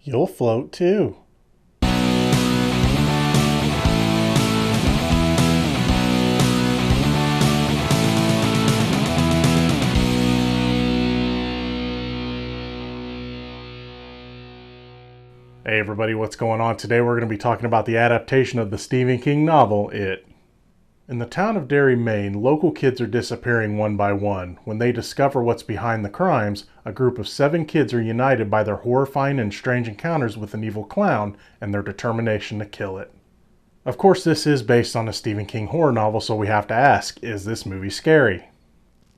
You'll float too. Hey everybody, what's going on? Today we're going to be talking about the adaptation of the Stephen King novel, It. In the town of Derry, Maine, local kids are disappearing one by one. When they discover what's behind the crimes, a group of 7 kids are united by their horrifying and strange encounters with an evil clown and their determination to kill it. Of course, this is based on a Stephen King horror novel, so we have to ask, is this movie scary?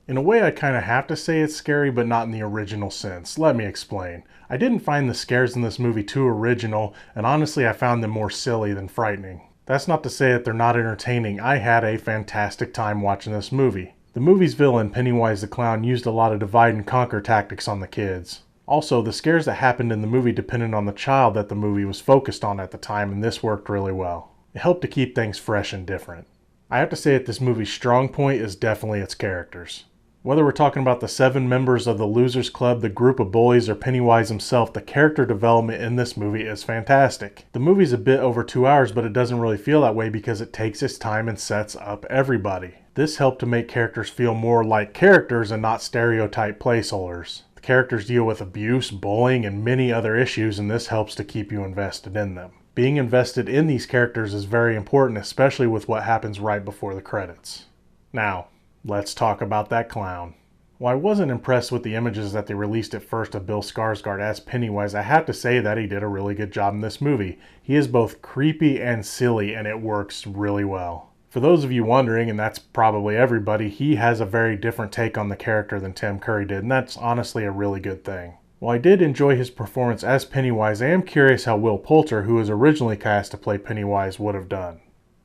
In a way, I kind of have to say it's scary, but not in the original sense. Let me explain. I didn't find the scares in this movie too original, and honestly I found them more silly than frightening. That's not to say that they're not entertaining. I had a fantastic time watching this movie. The movie's villain, Pennywise the Clown, used a lot of divide and conquer tactics on the kids. Also, the scares that happened in the movie depended on the child that the movie was focused on at the time, and this worked really well. It helped to keep things fresh and different. I have to say that this movie's strong point is definitely its characters. Whether we're talking about the 7 members of the Losers Club, the group of bullies, or Pennywise himself, the character development in this movie is fantastic. The movie's a bit over 2 hours, but it doesn't really feel that way because it takes its time and sets up everybody. This helped to make characters feel more like characters and not stereotype placeholders. The characters deal with abuse, bullying, and many other issues, and this helps to keep you invested in them. Being invested in these characters is very important, especially with what happens right before the credits. Now, let's talk about that clown. While I wasn't impressed with the images that they released at first of Bill Skarsgård as Pennywise, I have to say that he did a really good job in this movie. He is both creepy and silly, and it works really well. For those of you wondering, and that's probably everybody, he has a very different take on the character than Tim Curry did, and that's honestly a really good thing. While I did enjoy his performance as Pennywise, I am curious how Will Poulter, who was originally cast to play Pennywise, would have done.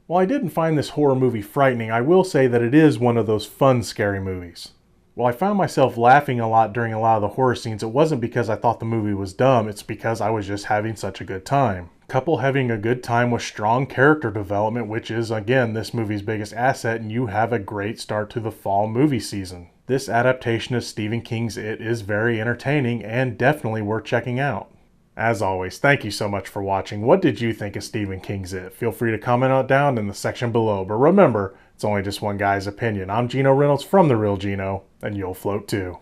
While I didn't find this horror movie frightening, I will say that it is one of those fun, scary movies. While I found myself laughing a lot during a lot of the horror scenes, it wasn't because I thought the movie was dumb, it's because I was just having such a good time. Couple having a good time with strong character development, which is, again, this movie's biggest asset, and you have a great start to the fall movie season. This adaptation of Stephen King's It is very entertaining and definitely worth checking out. As always, thank you so much for watching. What did you think of Stephen King's It? Feel free to comment it down in the section below. But remember, it's only just one guy's opinion. I'm Gino Reynolds from The Real Gino, and you'll float too.